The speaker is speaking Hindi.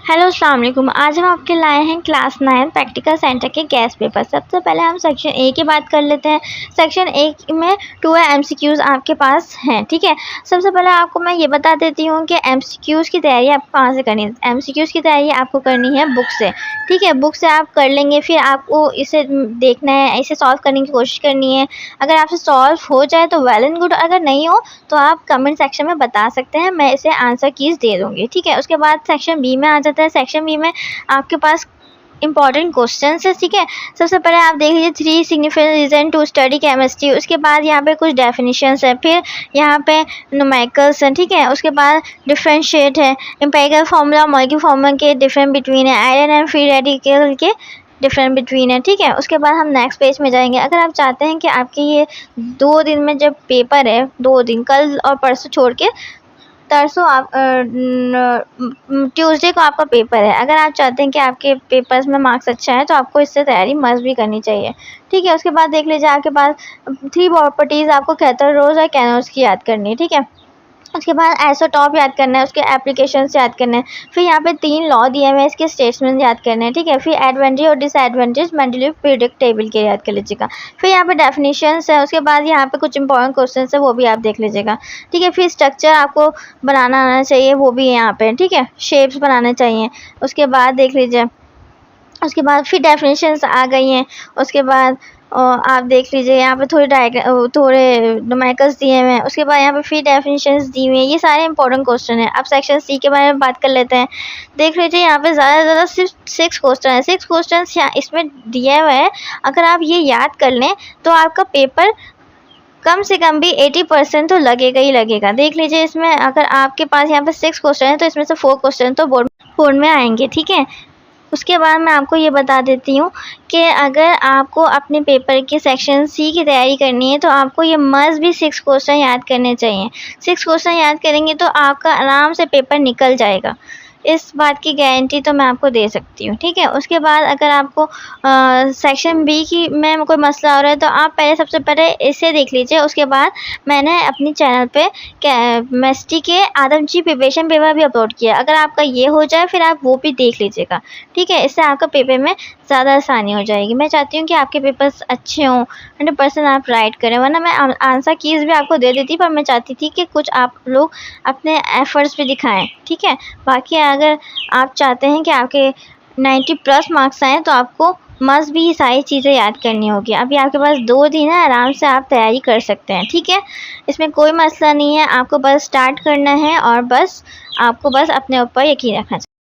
हेलो अस्सलाम वालेकुम। आज हम आपके लाए हैं क्लास 9 प्रैक्टिकल सेंटर के गैस पेपर। सबसे पहले हम सेक्शन ए की बात कर लेते हैं। सेक्शन ए में 2 MCQs आपके पास हैं, ठीक है। सबसे पहले आपको मैं ये बता देती हूँ कि MCQs की तैयारी आपको कहाँ से करनी है। MCQs की तैयारी आपको करनी है बुक से, ठीक है। बुक से आप कर लेंगे, फिर आपको इसे देखना है, इसे सॉल्व करने की कोशिश करनी है। अगर आपसे सॉल्व हो जाए तो वेल एंड गुड, अगर नहीं हो तो आप कमेंट सेक्शन में बता सकते हैं, मैं इसे आंसर कीज दे दूँगी, ठीक है। उसके बाद सेक्शन बी में आ जाता है। सेक्शन बी में आपके पास इंपॉर्टेंट क्वेश्चन है, ठीक है। सबसे पहले आप देख लीजिए 3 significant reason to study chemistry. उसके बाद यहाँ पे कुछ डेफिनेशंस है, फिर यहाँ पे न्यूमेरिकल्स हैं, ठीक है। उसके बाद डिफरेंशिएट है, एम्पिरिकल फार्मूला, मॉलिक्यूलर फार्मूला के डिफरेंट बिटवीन है, आयरन एंड फ्री रेडिकल के डिफरेंट बिटवीन है, ठीक है। उसके बाद हम नेक्स्ट पेज में जाएंगे। अगर आप चाहते हैं कि आपके ये 2 दिन में जब पेपर है, 2 दिन कल और परसों छोड़ के तरसों आप ट्यूसडे को आपका पेपर है। अगर आप चाहते हैं कि आपके पेपर्स में मार्क्स अच्छा है तो आपको इससे तैयारी मस्ट भी करनी चाहिए, ठीक है। उसके बाद देख लीजिए आपके पास 3 प्रॉपर्टीज़ आपको कैथोड और कैनोड्स की याद करनी है, ठीक है। उसके बाद आइसोटॉप याद करना है, उसके एप्लीकेशंस याद करने हैं। फिर यहाँ पे 3 लॉ दिए हुए हैं, इसके स्टेटमेंट याद करने हैं, ठीक है। फिर एडवांटेज और डिसएडवांटेज मेंटली प्रिडिक्टेबल के याद कर लीजिएगा। फिर यहाँ पे डेफिनेशंस है। उसके बाद यहाँ पे कुछ इंपॉर्टेंट क्वेश्चन है, वो भी आप देख लीजिएगा, ठीक है। फिर स्ट्रक्चर आपको बनाना आना चाहिए, वो भी यहाँ पे, ठीक है। शेप्स बनाने चाहिए। उसके बाद देख लीजिए, उसके बाद फिर डेफिनेशंस आ गई हैं। उसके बाद आप देख लीजिए यहाँ पे थोड़े न्यूमेरिकल्स दिए हुए हैं। उसके बाद यहाँ पे फिर डेफिनेशंस दी हुई हैं। ये सारे इंपॉर्टेंट क्वेश्चन हैं। अब सेक्शन सी के बारे में बात कर लेते हैं। देख लीजिए यहाँ पे ज़्यादा से ज़्यादा सिर्फ 6 क्वेश्चन है। 6 क्वेश्चन इसमें दिया हुआ है। अगर आप ये याद कर लें तो आपका पेपर कम से कम भी 80% तो लगेगा ही लगेगा। देख लीजिए इसमें अगर आपके पास यहाँ पे 6 क्वेश्चन है तो इसमें से 4 क्वेश्चन तो बोर्ड में आएंगे, ठीक है। उसके बाद मैं आपको ये बता देती हूँ कि अगर आपको अपने पेपर के सेक्शन सी की तैयारी करनी है तो आपको ये मस्ट भी 6 क्वेश्चन याद करने चाहिए। 6 क्वेश्चन याद करेंगे तो आपका आराम से पेपर निकल जाएगा, इस बात की गारंटी तो मैं आपको दे सकती हूँ, ठीक है। उसके बाद अगर आपको सेक्शन बी की में कोई मसला हो रहा है तो आप सबसे पहले इसे देख लीजिए। उसके बाद मैंने अपनी चैनल पे केमिस्ट्री के आदम जी प्रिपरेशन पेपर भी अपलोड किया। अगर आपका ये हो जाए फिर आप वो भी देख लीजिएगा, ठीक है। इससे आपका पेपर में ज़्यादा आसानी हो जाएगी। मैं चाहती हूँ कि आपके पेपर्स अच्छे हों, 100% आप राइट करें, वरना मैं आंसर कीज़ भी आपको दे देती, पर मैं चाहती थी कि कुछ आप लोग अपने एफर्ट्स भी दिखाएं, ठीक है। बाकी अगर आप चाहते हैं कि आपके 90+ मार्क्स आएँ तो आपको मस्ट भी ये सारी चीज़ें याद करनी होगी। अभी आपके पास 2 दिन है, आराम से आप तैयारी कर सकते हैं, ठीक है। इसमें कोई मसला नहीं है, आपको बस स्टार्ट करना है और बस आपको बस अपने ऊपर यकीन रखना चाहिए।